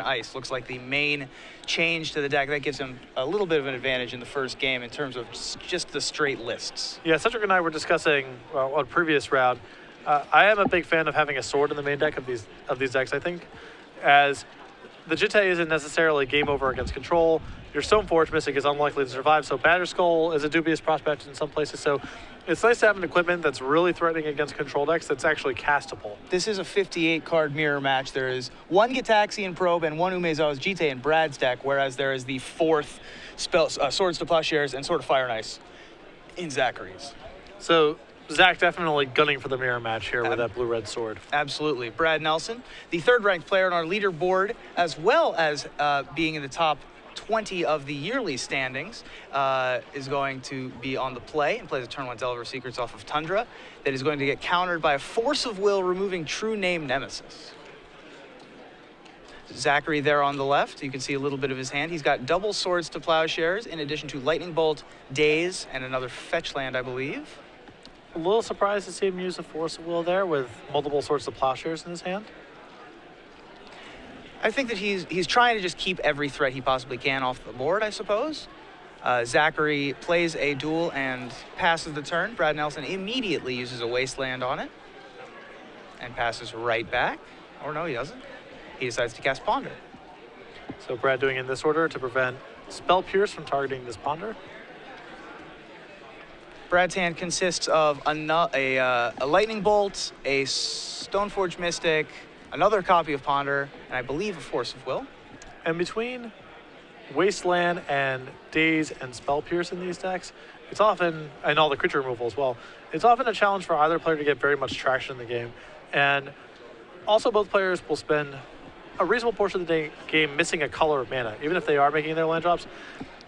Ice. Looks like the main change to the deck. That gives him a little bit of an advantage in the first game in terms of just the straight lists. Yeah, Cedric and I were discussing on previous round. I am a big fan of having a sword in the main deck of these decks, I think, as the Jitte isn't necessarily game over against control. Your Stoneforge Mystic is unlikely to survive, so Batterskull is a dubious prospect in some places. So it's nice to have an equipment that's really threatening against control decks that's actually castable. This is a 58-card mirror match. There is one Gitaxian Probe and one Umezawa's Jitte in Brad's deck, whereas there is the fourth Swords to Plowshares and Sword of Fire and Ice in Zachary's. So Zach definitely gunning for the mirror match here with that blue-red sword. Absolutely. Brad Nelson, the third-ranked player on our leaderboard, as well as being in the top 20 of the yearly standings, is going to be on the play and plays a turn 1 Delver Secrets off of Tundra that is going to get countered by a Force of Will, removing True Name Nemesis. Zachary there on the left, you can see a little bit of his hand. He's got double Swords to Plowshares in addition to Lightning Bolt, Daze, and another fetch land, I believe. A little surprised to see him use a Force of Will there with multiple Swords to Plowshares in his hand. I think that he's trying to just keep every threat he possibly can off the board, I suppose. Zachary plays a duel and passes the turn. Brad Nelson immediately uses a Wasteland on it and passes right back. Or no, he doesn't. He decides to cast Ponder. So Brad doing it in this order to prevent Spell Pierce from targeting this Ponder. Brad's hand consists of a Lightning Bolt, a Stoneforge Mystic, another copy of Ponder, and I believe a Force of Will. And between Wasteland and Daze and Spell Pierce in these decks, it's often, and all the creature removal as well, it's often a challenge for either player to get very much traction in the game. And also both players will spend a reasonable portion of the game missing a color of mana. Even if they are making their land drops,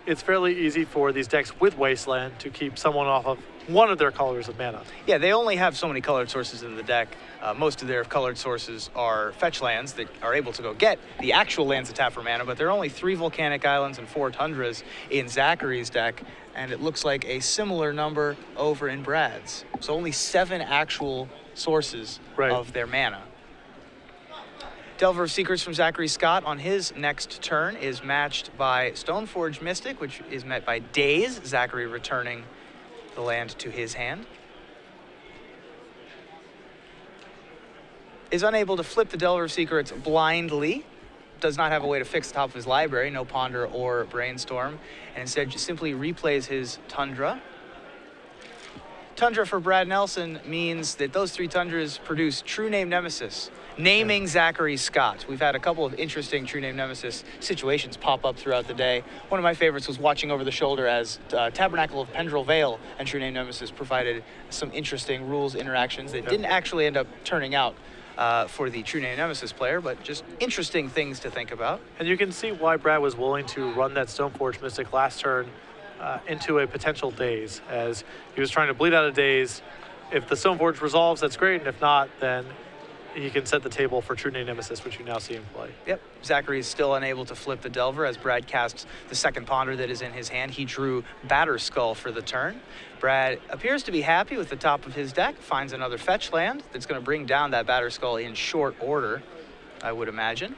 it's fairly easy for these decks with Wasteland to keep someone off of one of their colors of mana. Yeah, they only have so many colored sources in the deck. Most of their colored sources are fetch lands that are able to go get the actual lands that tap for mana, but there are only 3 Volcanic Islands and 4 Tundras in Zachary's deck, and it looks like a similar number over in Brad's. So only 7 actual sources of their mana. Delver of Secrets from Zachary Scott on his next turn is matched by Stoneforge Mystic, which is met by Daze, Zachary returning the land to his hand. Is unable to flip the Delver of Secrets blindly, does not have a way to fix the top of his library, no Ponder or Brainstorm, and instead just simply replays his Tundra. Tundra for Brad Nelson means that those 3 Tundras produce True Name Nemesis, naming Zachary Scott. We've had a couple of interesting True Name Nemesis situations pop up throughout the day. One of my favorites was watching over the shoulder as Tabernacle of Pendrell Vale and True Name Nemesis provided some interesting rules interactions that didn't actually end up turning out for the True Name Nemesis player, but just interesting things to think about. And you can see why Brad was willing to run that Stoneforge Mystic last turn into a potential Daze, as he was trying to bleed out a Daze. If the Stoneforge resolves, that's great, and if not, then he can set the table for True Name Nemesis, which you now see him play. Yep, Zachary is still unable to flip the Delver as Brad casts the second Ponder that is in his hand. He drew Batterskull for the turn. Brad appears to be happy with the top of his deck, finds another fetch land that's going to bring down that Batterskull in short order, I would imagine.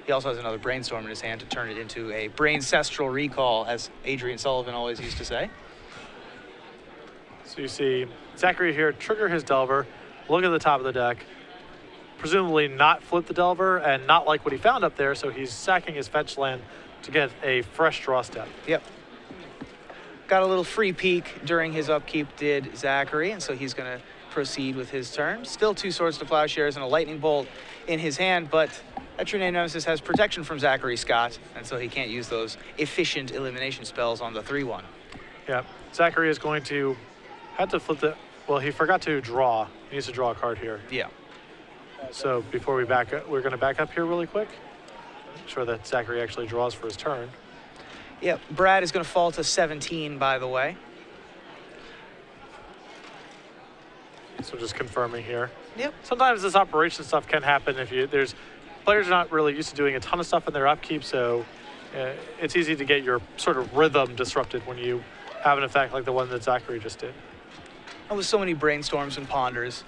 He also has another Brainstorm in his hand to turn it into a Braincestral Recall, as Adrian Sullivan always used to say. So you see Zachary here trigger his Delver, look at the top of the deck, presumably not flip the Delver and not like what he found up there, so he's sacking his fetch land to get a fresh draw step. Yep. Got a little free peek during his upkeep, did Zachary, and so he's going to proceed with his turn. Still 2 Swords to Plowshares and a Lightning Bolt in his hand, but that True Name Nemesis has protection from Zachary Scott, and so he can't use those efficient elimination spells on the 3-1. Yeah, Zachary is going to have to flip the, well, he forgot to draw. He needs to draw a card here. Yeah. So before we back up, we're going to back up here really quick. Make sure that Zachary actually draws for his turn. Yeah, Brad is going to fall to 17, by the way. So just confirming here. Yep. Sometimes this operation stuff can happen if there's players are not really used to doing a ton of stuff in their upkeep, so it's easy to get your sort of rhythm disrupted when you have an effect like the one that Zachary just did. And with so many Brainstorms and Ponders,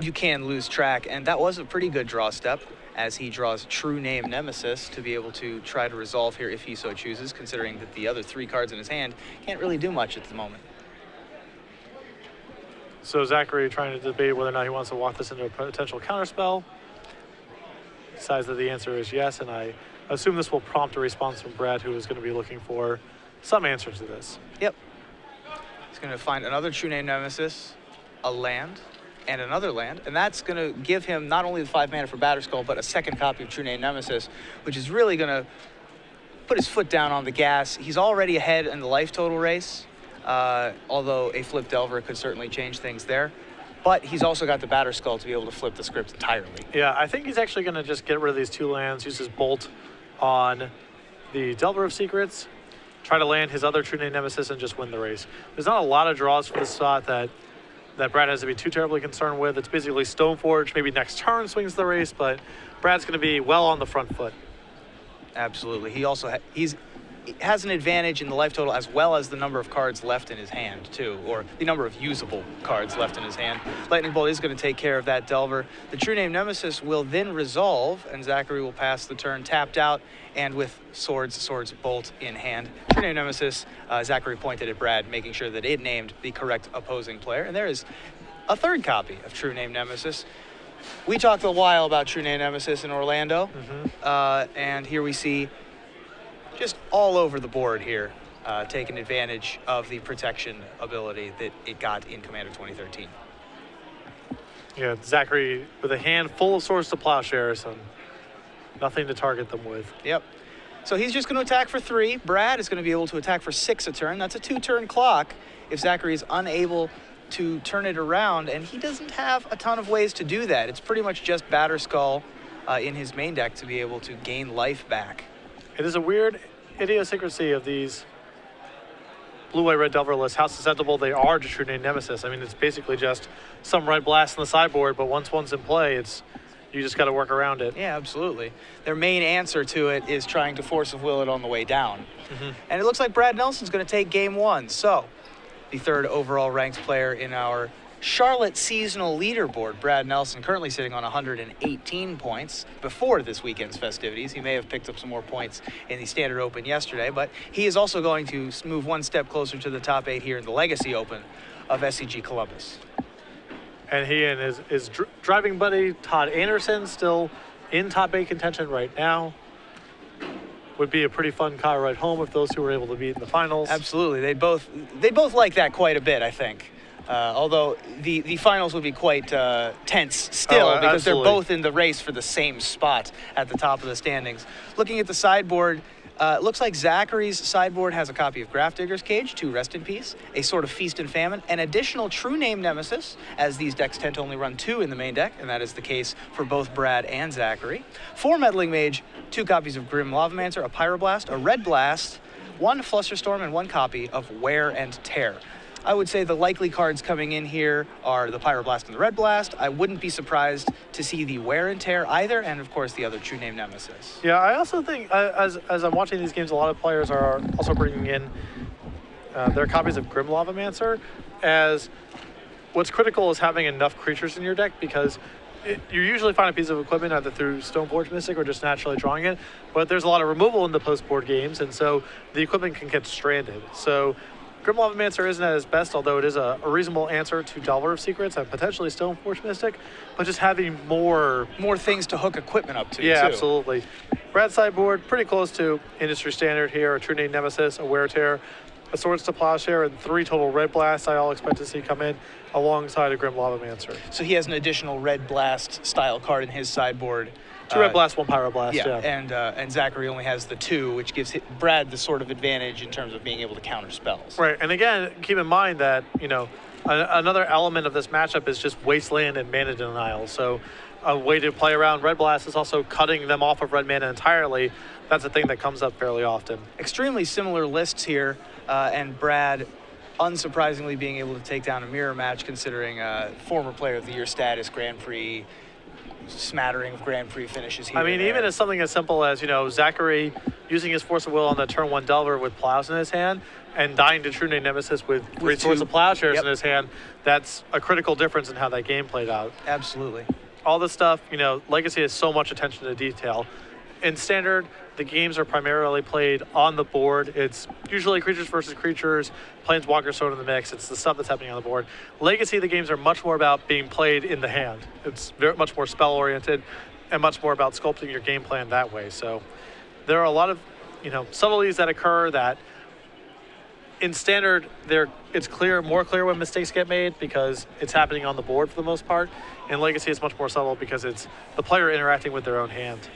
you can lose track, and that was a pretty good draw step. as he draws True Name Nemesis to be able to try to resolve here if he so chooses, considering that the other 3 cards in his hand can't really do much at the moment. So Zachary trying to debate whether or not he wants to walk this into a potential counterspell. Decides that the answer is yes, and I assume this will prompt a response from Brad, who is going to be looking for some answer to this. Yep. He's going to find another True Name Nemesis, a land, and another land, and that's going to give him not only the 5 mana for Batterskull, but a second copy of True Name Nemesis, which is really going to put his foot down on the gas. He's already ahead in the life total race, although a Flip Delver could certainly change things there. But he's also got the Batterskull to be able to flip the script entirely. Yeah, I think he's actually going to just get rid of these 2 lands, use his Bolt on the Delver of Secrets, try to land his other True Name Nemesis, and just win the race. There's not a lot of draws for this spot that Brad has to be too terribly concerned with. It's basically Stoneforge, maybe next turn swings the race, but Brad's going to be well on the front foot. Absolutely. He also he has an advantage in the life total as well as the number of cards left in his hand, too, or the number of usable cards left in his hand. Lightning Bolt is going to take care of that Delver. The True Name Nemesis will then resolve, and Zachary will pass the turn tapped out and with Swords Bolt in hand. True Name Nemesis, Zachary pointed at Brad, making sure that it named the correct opposing player. And there is a 3rd copy of True Name Nemesis. We talked a while about True Name Nemesis in Orlando, and here we see just all over the board here, taking advantage of the protection ability that it got in Commander 2013. Yeah, Zachary with a hand full of Swords to Plowshares and nothing to target them with. Yep. So he's just going to attack for 3. Brad is going to be able to attack for 6 a turn. That's a 2-turn clock if Zachary is unable to turn it around, and he doesn't have a ton of ways to do that. It's pretty much just Batterskull in his main deck to be able to gain life back. It is a weird idiosyncrasy of these blue-white red Delver lists, how susceptible they are to True Name Nemesis. I mean, it's basically just some red blast in the sideboard, but once one's in play, you just got to work around it. Yeah, absolutely. Their main answer to it is trying to Force of Will it on the way down. And it looks like Brad Nelson's going to take game 1. So the 3rd overall ranked player in our Charlotte seasonal leaderboard, Brad Nelson, currently sitting on 118 points before this weekend's festivities. He may have picked up some more points in the Standard Open yesterday, but he is also going to move 1 step closer to the top 8 here in the Legacy Open of SCG Columbus. And he and his driving buddy, Todd Anderson, still in top 8 contention right now. Would be a pretty fun car ride home if those 2 were able to meet in the finals. Absolutely. They both like that quite a bit, I think. Although the finals would be quite tense still because they're both in the race for the same spot at the top of the standings. Looking at the sideboard, it looks like Zachary's sideboard has a copy of Grafdigger's Cage, 2 Rest in Peace, a Sword of Feast and Famine, an additional True Name Nemesis, as these decks tend to only run 2 in the main deck, and that is the case for both Brad and Zachary. 4 Meddling Mage, 2 copies of Grim Lavamancer, a Pyroblast, a Red Blast, 1 Flusterstorm, and 1 copy of Wear and Tear. I would say the likely cards coming in here are the Pyroblast and the Red Blast. I wouldn't be surprised to see the Wear and Tear either, and of course the other True Name Nemesis. Yeah, I also think as I'm watching these games, a lot of players are also bringing in their copies of Grim Lavamancer, as what's critical is having enough creatures in your deck, because you usually find a piece of equipment either through Stoneforge Mystic or just naturally drawing it, but there's a lot of removal in the post-board games, and so the equipment can get stranded. So Grim Lavamancer isn't at its best, although it is a reasonable answer to Delver of Secrets and potentially Stoneforge Mystic, but just having more things to hook equipment up to, yeah, too. Absolutely. Brad's sideboard, pretty close to industry standard here, a True Name Nemesis, a Wear Tear, a Swords to Plowshare, and 3 total Red Blasts I all expect to see come in alongside a Grim Lavamancer. So he has an additional Red Blast style card in his sideboard. 2 Red Blasts, 1 Pyroblast, yeah. yeah. And Zachary only has the 2, which gives Brad the sort of advantage in terms of being able to counter spells. Right, and again, keep in mind that, another element of this matchup is just Wasteland and Mana Denial. So a way to play around Red Blast is also cutting them off of red mana entirely. That's a thing that comes up fairly often. Extremely similar lists here, and Brad unsurprisingly being able to take down a mirror match considering former Player of the Year status, Grand Prix, smattering of Grand Prix finishes here. I mean, even as something as simple as, Zachary using his Force of Will on the turn 1 Delver with Plows in his hand and dying to True Name Nemesis with 3 Swords of Plowshares in his hand, that's a critical difference in how that game played out. Absolutely. all this stuff, Legacy has so much attention to detail. In Standard, the games are primarily played on the board. It's usually creatures versus creatures, planeswalkers thrown in the mix. It's the stuff that's happening on the board. Legacy, the games are much more about being played in the hand. It's very much more spell-oriented and much more about sculpting your game plan that way. So there are a lot of, subtleties that occur that in Standard, it's more clear when mistakes get made because it's happening on the board for the most part. In Legacy, it's much more subtle because it's the player interacting with their own hand.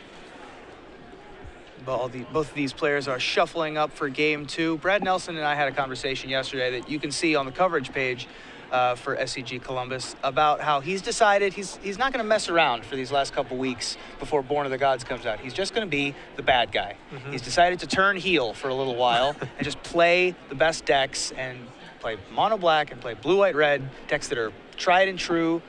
Both of these players are shuffling up for game 2. Brad Nelson and I had a conversation yesterday that you can see on the coverage page for SCG Columbus about how he's decided he's not going to mess around for these last couple weeks before Born of the Gods comes out. He's just going to be the bad guy. He's decided to turn heel for a little while and just play the best decks and play mono black and play blue, white, red, decks that are tried and true.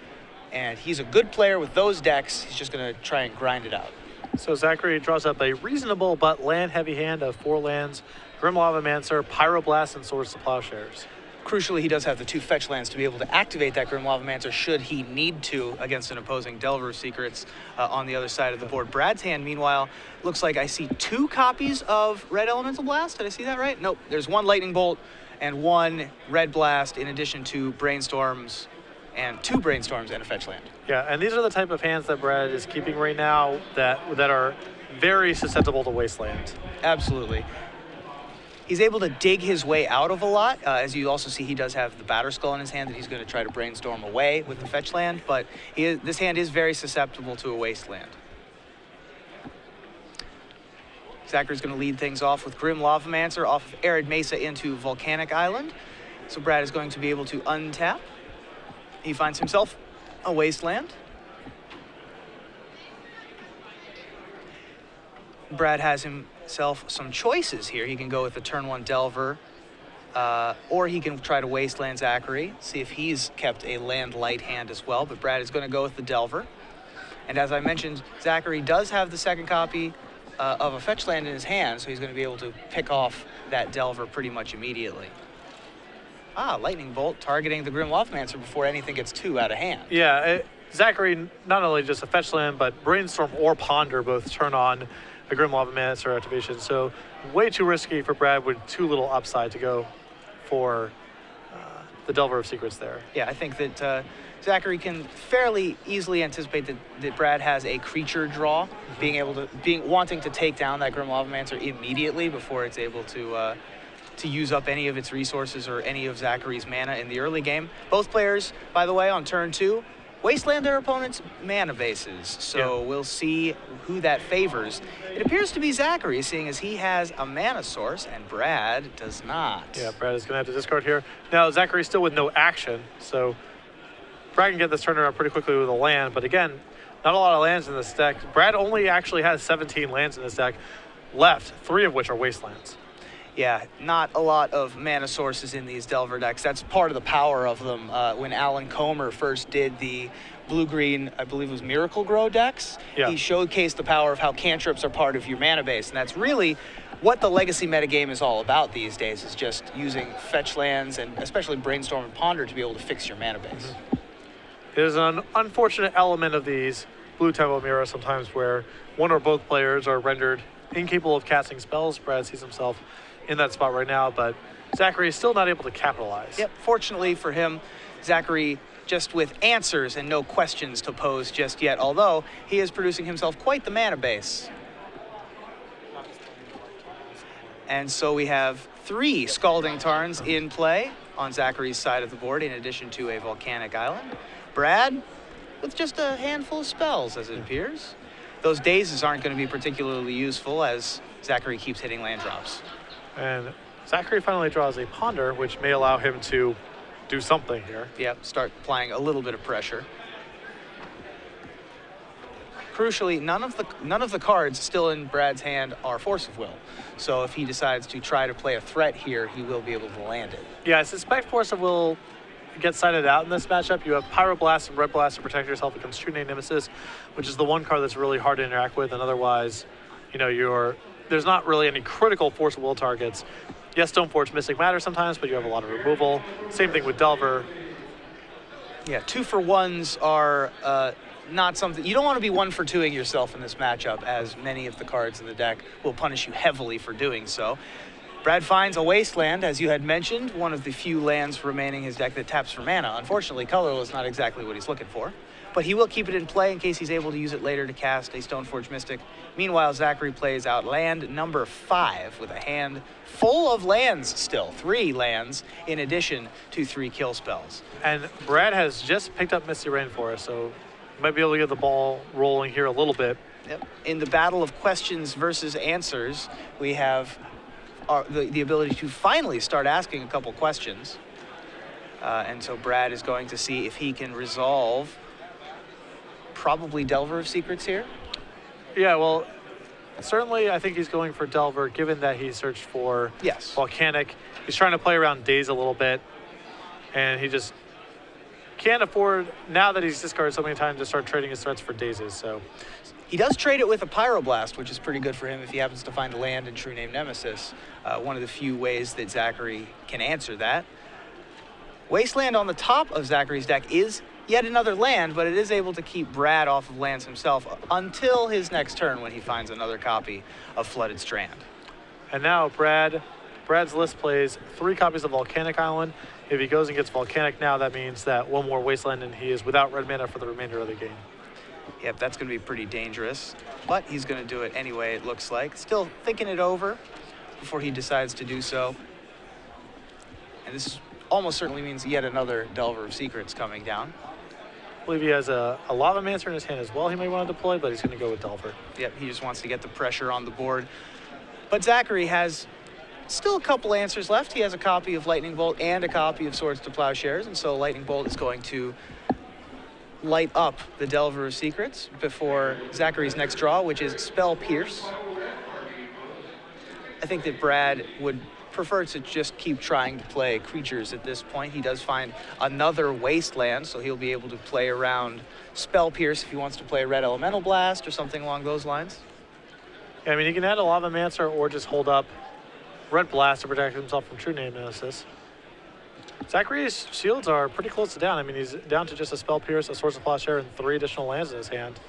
And he's a good player with those decks. He's just going to try and grind it out. So Zachary draws up a reasonable but land-heavy hand of 4 lands, Grim Lavamancer, Pyroblast, and Swords to Plowshares. Crucially, he does have the 2 fetch lands to be able to activate that Grim Lavamancer should he need to against an opposing Delver of Secrets on the other side of the board. Brad's hand, meanwhile, looks like I see 2 copies of Red Elemental Blast. Did I see that right? Nope. There's 1 Lightning Bolt and 1 Red Blast in addition to Brainstorms and 2 Brainstorms and a fetch land. Yeah, and these are the type of hands that Brad is keeping right now that are very susceptible to Wasteland. Absolutely. He's able to dig his way out of a lot. As you also see, he does have the Batter Skull in his hand that he's going to try to Brainstorm away with the fetch land, but this hand is very susceptible to a Wasteland. Zachary's going to lead things off with Grim Lavamancer off of Arid Mesa into Volcanic Island. So Brad is going to be able to untap. He finds himself a Wasteland. Brad has himself some choices here. He can go with the turn 1 Delver, or he can try to Wasteland Zachary, see if he's kept a land light hand as well, but Brad is going to go with the Delver. And as I mentioned, Zachary does have the second copy of a fetch land in his hand, so he's going to be able to pick off that Delver pretty much immediately. Lightning Bolt targeting the Grim Lavamancer before anything gets too out of hand. Yeah, Zachary, not only just a fetch land, but Brainstorm or Ponder both turn on a Grim Lavamancer activation. So way too risky for Brad with too little upside to go for the Delver of Secrets there. Yeah, I think that Zachary can fairly easily anticipate that Brad has a creature draw, wanting to take down that Grim Lavamancer immediately before it's able to use up any of its resources or any of Zachary's mana in the early game. Both players, by the way, on turn 2, wasteland their opponent's mana bases. So We'll see who that favors. It appears to be Zachary, seeing as he has a mana source and Brad does not. Yeah, Brad is going to have to discard here. Now, Zachary's still with no action, so Brad can get this turnaround pretty quickly with a land, but again, not a lot of lands in this deck. Brad only actually has 17 lands in this deck left, 3 of which are wastelands. Yeah, not a lot of mana sources in these Delver decks. That's part of the power of them. When Alan Comer first did the blue-green, I believe it was Miracle Grow decks, he showcased the power of how cantrips are part of your mana base. And that's really what the Legacy metagame is all about these days, is just using fetch lands and especially Brainstorm and Ponder to be able to fix your mana base. It is an unfortunate element of these Blue Tempo Mirror sometimes where one or both players are rendered incapable of casting spells. Brad sees himself in that spot right now, but Zachary is still not able to capitalize. Yep, fortunately for him, Zachary just with answers and no questions to pose just yet, although he is producing himself quite the mana base. And so we have 3 Scalding Tarns in play on Zachary's side of the board, in addition to a Volcanic Island. Brad with just a handful of spells, as it appears. Those dazes aren't going to be particularly useful as Zachary keeps hitting land drops. And Zachary finally draws a Ponder, which may allow him to do something here. Yep, start applying a little bit of pressure. Crucially, none of the cards still in Brad's hand are Force of Will. So if he decides to try to play a threat here, he will be able to land it. Yeah, I suspect Force of Will gets sided out in this matchup. You have Pyroblast and Red Blast to protect yourself against True Name Nemesis, which is the one card that's really hard to interact with, and otherwise, there's not really any critical Force of Will targets. Yes, Stoneforge Mystic Matter sometimes, but you have a lot of removal. Same thing with Delver. Yeah, 2-for-1s are not something, you don't want to be 1-for-2ing yourself in this matchup, as many of the cards in the deck will punish you heavily for doing so. Brad finds a Wasteland, as you had mentioned, one of the few lands remaining in his deck that taps for mana. Unfortunately, colorless not exactly what he's looking for, but he will keep it in play in case he's able to use it later to cast a Stoneforge Mystic. Meanwhile, Zachary plays out land number 5 with a hand full of lands still, 3 lands in addition to 3 kill spells. And Brad has just picked up Misty Rainforest, so might be able to get the ball rolling here a little bit. Yep. In the battle of questions versus answers, we have the ability to finally start asking a couple questions. And so Brad is going to see if he can resolve probably Delver of Secrets here. Yeah, well, certainly I think he's going for Delver, given that he searched for Volcanic. He's trying to play around Daze a little bit, and he just can't afford, now that he's discarded so many times, to start trading his threats for Dazes. So he does trade it with a Pyroblast, which is pretty good for him if he happens to find a land in True Name Nemesis. One of the few ways that Zachary can answer that. Wasteland on the top of Zachary's deck is yet another land, but it is able to keep Brad off of lands himself until his next turn when he finds another copy of Flooded Strand. And now Brad's list plays 3 copies of Volcanic Island. If he goes and gets Volcanic now, that means that 1 more Wasteland and he is without red mana for the remainder of the game. Yep, that's going to be pretty dangerous, but he's going to do it anyway, it looks like. Still thinking it over before he decides to do so. And this almost certainly means yet another Delver of Secrets coming down. I believe he has a Lavamancer in his hand as well he might want to deploy, but he's going to go with Delver. Yep, he just wants to get the pressure on the board. But Zachary has still a couple answers left. He has a copy of Lightning Bolt and a copy of Swords to Plowshares, and so Lightning Bolt is going to light up the Delver of Secrets before Zachary's next draw, which is Spell Pierce. I think that Brad would prefer to just keep trying to play creatures at this point. He does find another Wasteland, so he'll be able to play around Spell Pierce if he wants to play Red Elemental Blast or something along those lines. Yeah, I mean, he can add a Lavamancer or just hold up Red Blast to protect himself from True Name Nemesis. Zachary's shields are pretty close to down. I mean, he's down to just a Spell Pierce, a Swords of Plowshare, and 3 additional lands in his hand.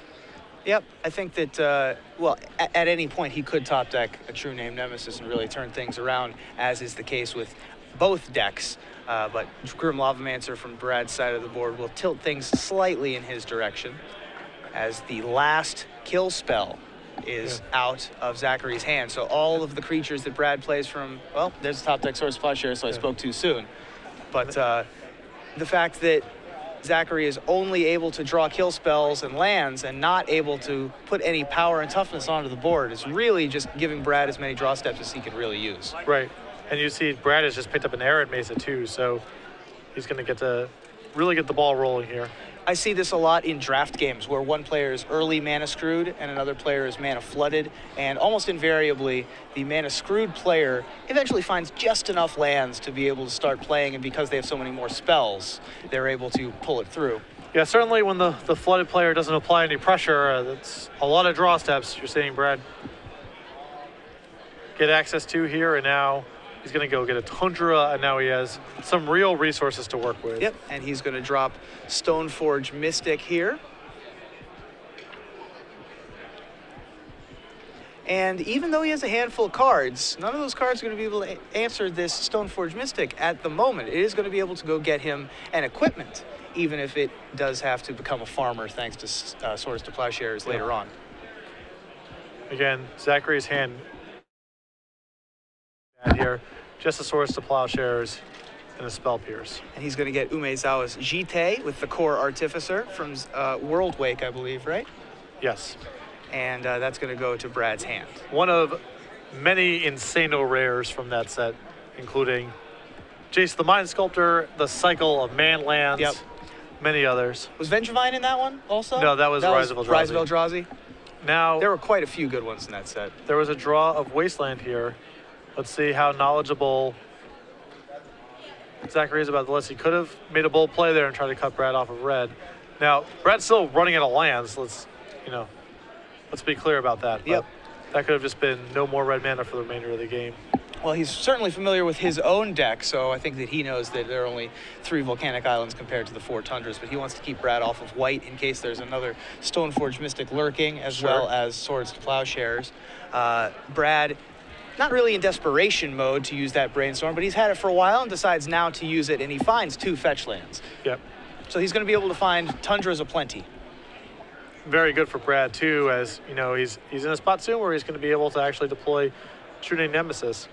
Yep, I think that, well, at any point he could top deck a True Name Nemesis and really turn things around, as is the case with both decks. But Grim Lavamancer from Brad's side of the board will tilt things slightly in his direction, as the last kill spell is out of Zachary's hand. So all of the creatures that Brad plays from, well, there's the top deck Swords of Plowshare, so I spoke too soon. But the fact that Zachary is only able to draw kill spells and lands and not able to put any power and toughness onto the board is really just giving Brad as many draw steps as he can really use. Right. And you see Brad has just picked up an Arid Mesa too, so he's going to get to really get the ball rolling here. I see this a lot in draft games where one player is early mana screwed and another player is mana flooded, and almost invariably the mana screwed player eventually finds just enough lands to be able to start playing, and because they have so many more spells, they're able to pull it through. Yeah, certainly when the flooded player doesn't apply any pressure, that's a lot of draw steps. You're seeing Brad get access to here, and now he's going to go get a Tundra, and now he has some real resources to work with. Yep, and he's going to drop Stoneforge Mystic here. And even though he has a handful of cards, none of those cards are going to be able to answer this Stoneforge Mystic at the moment. It is going to be able to go get him an equipment, even if it does have to become a farmer thanks to Swords to Plowshares later on. Again, Zachary's hand here, just a Swords to Plowshares and a Spell Pierce. And he's going to get Umezawa's Jite with the Core Artificer from World Wake, I believe, right? Yes. And that's going to go to Brad's hand. One of many Insano rares from that set, including Jace the Mind Sculptor, the Cycle of Manlands, many others. Was Vengevine in that one also? No, that was Rise of Eldrazi. Rise of Eldrazi. Now, there were quite a few good ones in that set. There was a draw of Wasteland here. Let's see how knowledgeable Zachary is about the list. He could have made a bold play there and tried to cut Brad off of red. Now, Brad's still running out of lands. Let's be clear about that. Yep. But that could have just been no more red mana for the remainder of the game. Well, he's certainly familiar with his own deck, so I think that he knows that there are only 3 volcanic islands compared to the 4 tundras, but he wants to keep Brad off of white in case there's another Stoneforge Mystic lurking, as well as Swords to Plowshares. Brad, not really in desperation mode to use that Brainstorm, but he's had it for a while and decides now to use it, and he finds 2 fetch lands. Yep. So he's going to be able to find tundras aplenty. Very good for Brad, too, as, he's in a spot soon where he's going to be able to actually deploy True Name Nemesis.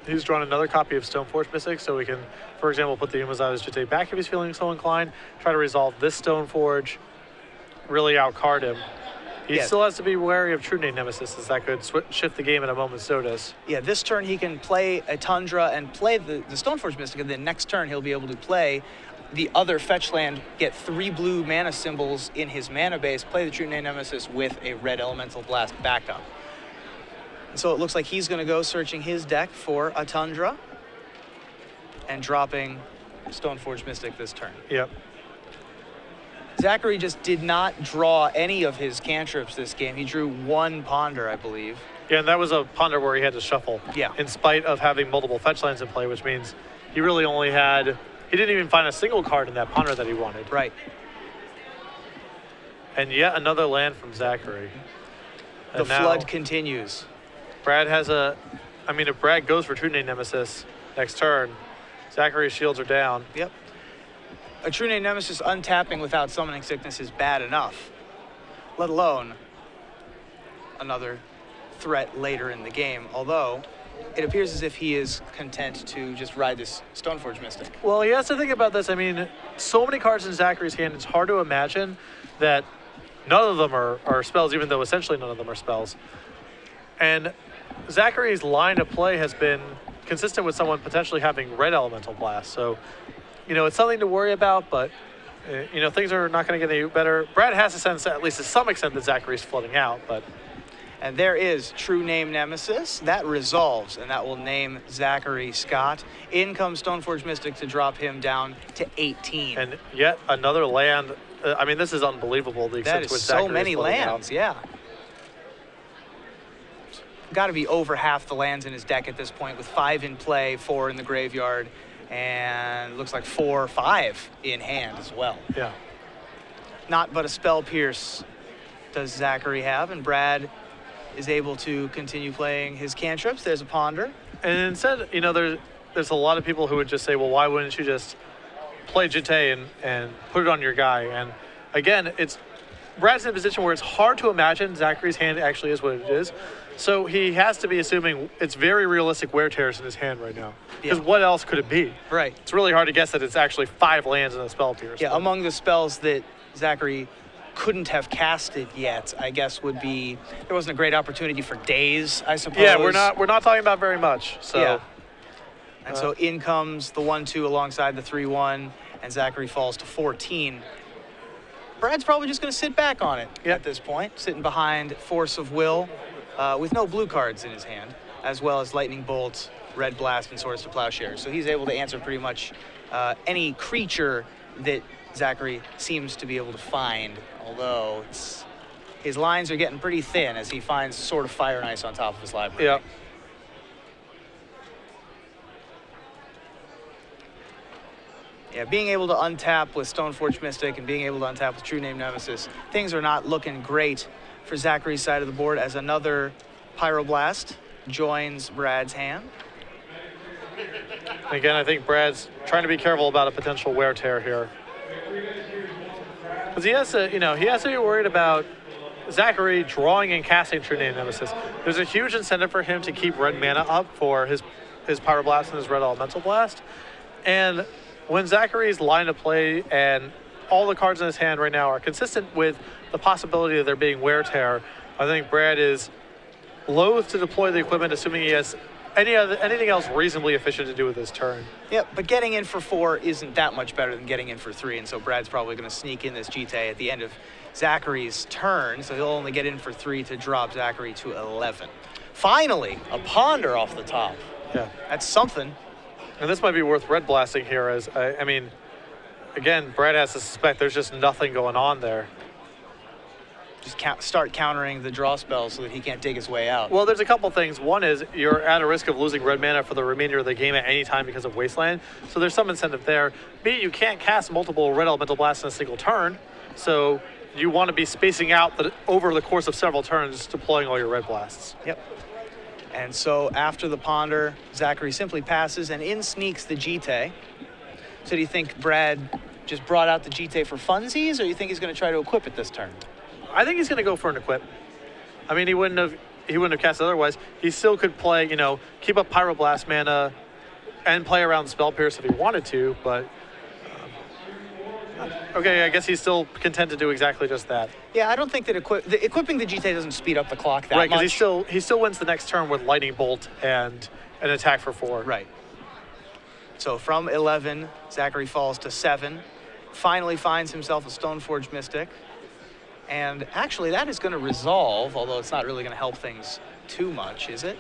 He's drawn another copy of Stoneforge Mystic, so we can, for example, put the Umazawa's Jitte back if he's feeling so inclined, try to resolve this Stoneforge, really outcard him. He still has to be wary of True Name Nemesis, as that could shift the game at a moment's notice. Yeah, this turn he can play a Tundra and play the Stoneforge Mystic, and then next turn he'll be able to play the other fetch land, get 3 blue mana symbols in his mana base, play the True Name Nemesis with a red Elemental Blast backup. So it looks like he's going to go searching his deck for a Tundra and dropping Stoneforge Mystic this turn. Yep. Zachary just did not draw any of his cantrips this game. He drew 1 Ponder, I believe. Yeah, and that was a Ponder where he had to shuffle. Yeah. In spite of having multiple fetch lands in play, which means he really only had... He didn't even find a single card in that Ponder that he wanted. Right. And yet another land from Zachary. The flood continues. Brad has if Brad goes for True Name Nemesis next turn, Zachary's shields are down. Yep. A True Name Nemesis untapping without Summoning Sickness is bad enough, let alone another threat later in the game, although it appears as if he is content to just ride this Stoneforge Mystic. Well, he has to think about this. I mean, so many cards in Zachary's hand, it's hard to imagine that none of them are spells, even though essentially none of them are spells. And Zachary's line of play has been consistent with someone potentially having red Elemental Blast. So, it's something to worry about, but, things are not going to get any better. Brad has a sense, at least to some extent, that Zachary's flooding out, but... And there is True Name Nemesis. That resolves, and that will name Zachary Scott. In comes Stoneforge Mystic to drop him down to 18. And yet another land. This is unbelievable. The that extent to which is so Zachary many is flooding lands, out. yeah. Got to be over half the lands in his deck at this point, with 5 in play, 4 in the graveyard, and looks like 4 or 5 in hand as well. Yeah. Not but a Spell Pierce does Zachary have, and Brad is able to continue playing his cantrips. There's a Ponder. And instead, there's a lot of people who would just say, well, why wouldn't you just play Jitte and put it on your guy? And again, Brad's in a position where it's hard to imagine Zachary's hand actually is what it is. So he has to be assuming it's very realistic wear tears in his hand right now. Because what else could it be? Right. It's really hard to guess that it's actually 5 lands in a Spell Pierce. Yeah, among the spells that Zachary couldn't have casted yet, I guess, would be, there wasn't a great opportunity for Daze, I suppose. Yeah, we're not talking about very much. So yeah. And so in comes the 1-2 alongside the 3-1, and Zachary falls to 14. Brad's probably just going to sit back on it at this point, sitting behind Force of Will, with no blue cards in his hand, as well as Lightning Bolt, Red Blast, and Swords to Plowshares. So he's able to answer pretty much any creature that Zachary seems to be able to find, although his lines are getting pretty thin as he finds Sword of Fire and Ice on top of his library. Yeah. Yeah, being able to untap with Stoneforge Mystic and being able to untap with True Name Nemesis, things are not looking great for Zachary's side of the board as another Pyroblast joins Brad's hand. Again, I think Brad's trying to be careful about a potential wear tear here. Because he has to be worried about Zachary drawing and casting True Name Nemesis. There's a huge incentive for him to keep red mana up for his Pyroblast and his red Elemental Blast. And when Zachary's line of play and all the cards in his hand right now are consistent with the possibility of there being wear tear, I think Brad is loath to deploy the equipment, assuming he has anything else reasonably efficient to do with his turn. Yeah, but getting in for 4 isn't that much better than getting in for 3, and so Brad's probably going to sneak in this Jitte at the end of Zachary's turn, so he'll only get in for 3 to drop Zachary to 11. Finally, a Ponder off the top. Yeah. That's something. And this might be worth red blasting here, as again, Brad has to suspect there's just nothing going on there. just start countering the draw spells so that he can't dig his way out. Well, there's a couple things. One is you're at a risk of losing red mana for the remainder of the game at any time because of Wasteland, so there's some incentive there. B, you can't cast multiple red elemental blasts in a single turn, so you want to be spacing out over the course of several turns, deploying all your red blasts. Yep. And so after the Ponder, Zachary simply passes, and in sneaks the Jite. So do you think Brad just brought out the Jite for funsies, or you think he's going to try to equip it this turn? I think he's going to go for an equip. I mean, he wouldn't have cast it otherwise. He still could play, keep up Pyroblast mana and play around Spell Pierce if he wanted to, but okay, I guess he's still content to do exactly just that. Yeah, I don't think that equipping the Jite doesn't speed up the clock that much. Right, because he still wins the next turn with Lightning Bolt and an attack for 4. Right. So from 11, Zachary falls to 7, finally finds himself a Stoneforge Mystic. And actually, that is going to resolve, although it's not really going to help things too much, is it?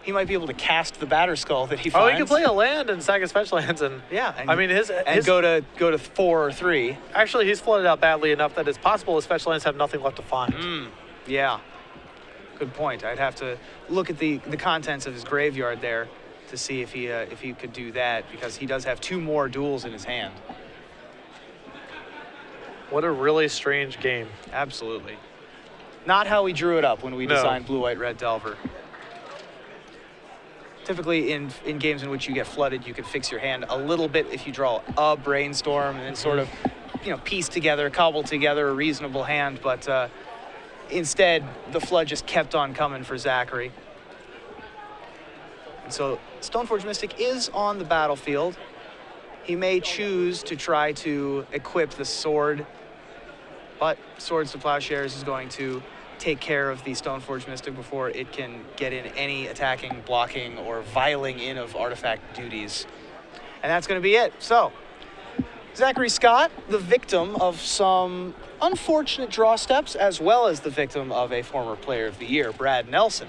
He might be able to cast the Batterskull that he finds. Oh, he can play a land and sack his fetch lands, and yeah. I mean his go to 4 or 3. Actually, he's flooded out badly enough that it's possible his fetch lands have nothing left to find. Yeah. Good point. I'd have to look at the contents of his graveyard there to see if he could do that, because he does have 2 more duels in his hand. What a really strange game. Absolutely. Not how we drew it up when we designed Blue, White, Red Delver. Typically in games in which you get flooded, you can fix your hand a little bit if you draw a Brainstorm and then sort of, piece together, cobble together a reasonable hand. But instead, the flood just kept on coming for Zachary. And so Stoneforge Mystic is on the battlefield. He may choose to try to equip the sword, but Swords to Plowshares is going to take care of the Stoneforge Mystic before it can get in any attacking, blocking, or viling in of artifact duties. And that's going to be it. So, Zachary Scott, the victim of some unfortunate draw steps, as well as the victim of a former Player of the Year, Brad Nelson.